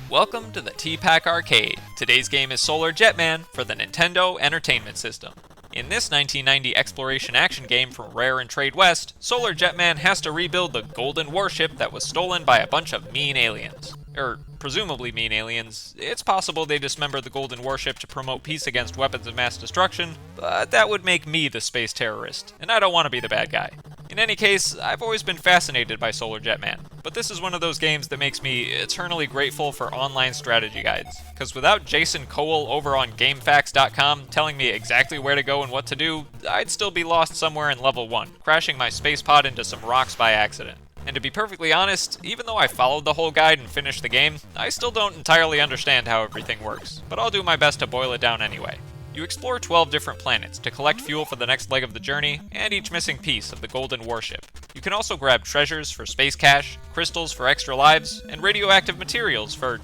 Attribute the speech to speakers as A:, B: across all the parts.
A: Welcome to the T-Pac Arcade. Today's game is Solar Jetman for the Nintendo Entertainment System. In this 1990 exploration action game from Rare and Trade West, Solar Jetman has to rebuild the golden warship that was stolen by a bunch of mean aliens. Presumably mean aliens. It's possible they dismembered the golden warship to promote peace against weapons of mass destruction, but that would make me the space terrorist, and I don't want to be the bad guy. In any case, I've always been fascinated by Solar Jetman, but this is one of those games that makes me eternally grateful for online strategy guides, because without Jason Cole over on GameFAQs.com telling me exactly where to go and what to do, I'd still be lost somewhere in level 1, crashing my space pod into some rocks by accident. And to be perfectly honest, even though I followed the whole guide and finished the game, I still don't entirely understand how everything works, but I'll do my best to boil it down anyway. You explore 12 different planets to collect fuel for the next leg of the journey, and each missing piece of the golden warship. You can also grab treasures for space cash, crystals for extra lives, and radioactive materials for,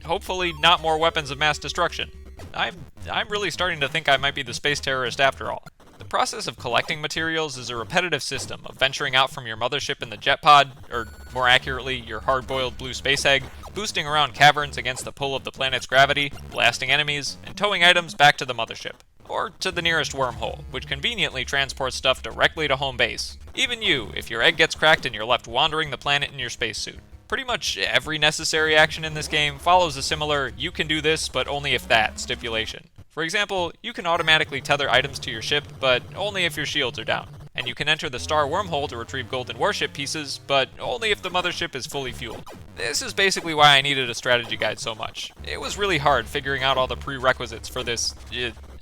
A: hopefully not more weapons of mass destruction. I'm really starting to think I might be the space terrorist after all. The process of collecting materials is a repetitive system of venturing out from your mothership in the jet pod, or more accurately, your hard-boiled blue space egg, boosting around caverns against the pull of the planet's gravity, blasting enemies, and towing items back to the mothership. Or to the nearest wormhole, which conveniently transports stuff directly to home base. Even you, if your egg gets cracked and you're left wandering the planet in your spacesuit. Pretty much every necessary action in this game follows a similar "you can do this, but only if that" stipulation. For example, you can automatically tether items to your ship, but only if your shields are down. And you can enter the star wormhole to retrieve golden warship pieces, but only if the mothership is fully fueled. This is basically why I needed a strategy guide so much. It was really hard figuring out all the prerequisites for this,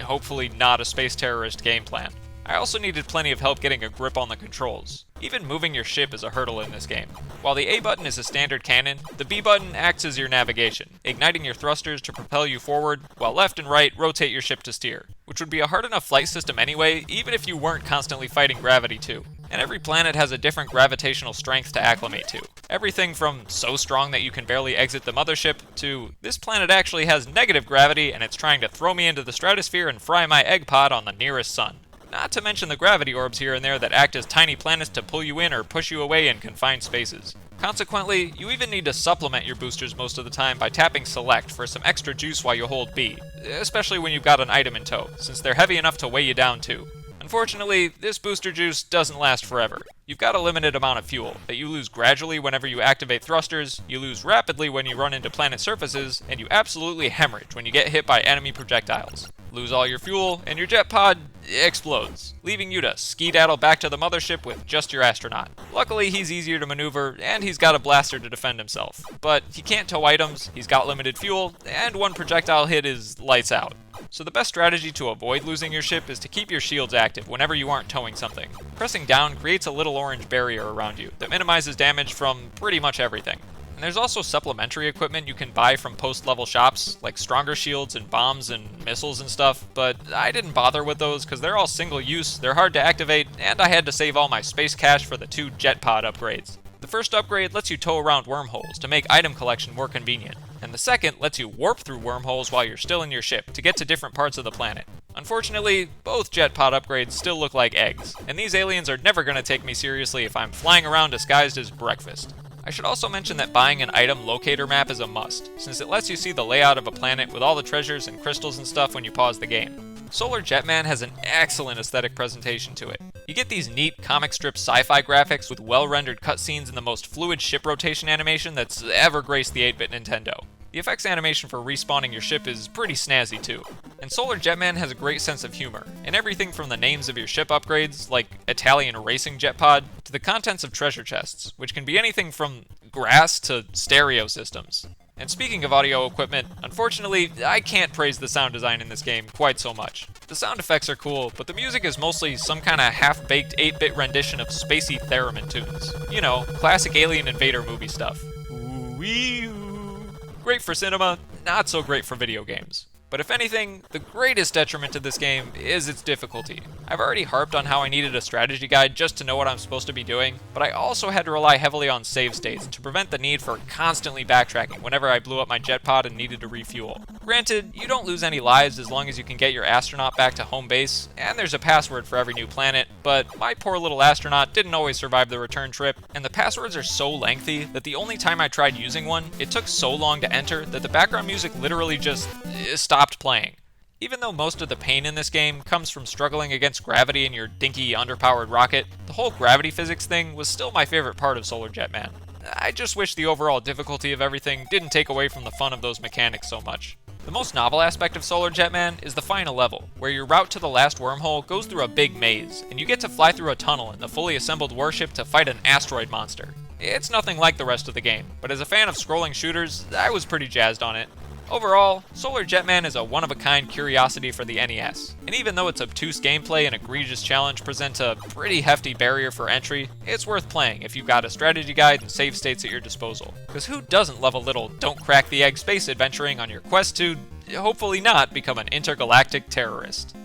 A: hopefully not a space terrorist game plan. I also needed plenty of help getting a grip on the controls. Even moving your ship is a hurdle in this game. While the A button is a standard cannon, the B button acts as your navigation, igniting your thrusters to propel you forward, while left and right rotate your ship to steer, which would be a hard enough flight system anyway, even if you weren't constantly fighting gravity too. And every planet has a different gravitational strength to acclimate to. Everything from so strong that you can barely exit the mothership, to this planet actually has negative gravity and it's trying to throw me into the stratosphere and fry my egg pod on the nearest sun. Not to mention the gravity orbs here and there that act as tiny planets to pull you in or push you away in confined spaces. Consequently, you even need to supplement your boosters most of the time by tapping select for some extra juice while you hold B, especially when you've got an item in tow, since they're heavy enough to weigh you down too. Unfortunately, this booster juice doesn't last forever. You've got a limited amount of fuel that you lose gradually whenever you activate thrusters, you lose rapidly when you run into planet surfaces, and you absolutely hemorrhage when you get hit by enemy projectiles. Lose all your fuel, and your jet pod explodes, leaving you to skedaddle back to the mothership with just your astronaut. Luckily, he's easier to maneuver, and he's got a blaster to defend himself. But he can't tow items, he's got limited fuel, and one projectile hit is lights out. So the best strategy to avoid losing your ship is to keep your shields active whenever you aren't towing something. Pressing down creates a little orange barrier around you that minimizes damage from pretty much everything. And there's also supplementary equipment you can buy from post-level shops, like stronger shields and bombs and missiles and stuff, but I didn't bother with those because they're all single-use, they're hard to activate, and I had to save all my space cash for the 2 jet pod upgrades. The first upgrade lets you tow around wormholes to make item collection more convenient, and the second lets you warp through wormholes while you're still in your ship to get to different parts of the planet. Unfortunately, both jet pod upgrades still look like eggs, and these aliens are never going to take me seriously if I'm flying around disguised as breakfast. I should also mention that buying an item locator map is a must, since it lets you see the layout of a planet with all the treasures and crystals and stuff when you pause the game. Solar Jetman has an excellent aesthetic presentation to it. You get these neat comic strip sci-fi graphics with well-rendered cutscenes and the most fluid ship rotation animation that's ever graced the 8-bit Nintendo. The effects animation for respawning your ship is pretty snazzy too. And Solar Jetman has a great sense of humor, in everything from the names of your ship upgrades, like Italian Racing Jet Pod, to the contents of treasure chests, which can be anything from grass to stereo systems. And speaking of audio equipment, unfortunately, I can't praise the sound design in this game quite so much. The sound effects are cool, but the music is mostly some kind of half-baked 8-bit rendition of spacey theremin tunes. You know, classic Alien Invader movie stuff. Ooh-wee-oo. Great for cinema, not so great for video games. But if anything, the greatest detriment to this game is its difficulty. I've already harped on how I needed a strategy guide just to know what I'm supposed to be doing, but I also had to rely heavily on save states to prevent the need for constantly backtracking whenever I blew up my jet pod and needed to refuel. Granted, you don't lose any lives as long as you can get your astronaut back to home base, and there's a password for every new planet, but my poor little astronaut didn't always survive the return trip, and the passwords are so lengthy that the only time I tried using one, it took so long to enter that the background music literally just stopped playing. Even though most of the pain in this game comes from struggling against gravity in your dinky, underpowered rocket, the whole gravity physics thing was still my favorite part of Solar Jetman. I just wish the overall difficulty of everything didn't take away from the fun of those mechanics so much. The most novel aspect of Solar Jetman is the final level, where your route to the last wormhole goes through a big maze, and you get to fly through a tunnel in the fully assembled warship to fight an asteroid monster. It's nothing like the rest of the game, but as a fan of scrolling shooters, I was pretty jazzed on it. Overall, Solar Jetman is a one-of-a-kind curiosity for the NES, and even though its obtuse gameplay and egregious challenge present a pretty hefty barrier for entry, it's worth playing if you've got a strategy guide and save states at your disposal. Because who doesn't love a little don't-crack-the-egg space adventuring on your quest to, hopefully not, become an intergalactic terrorist?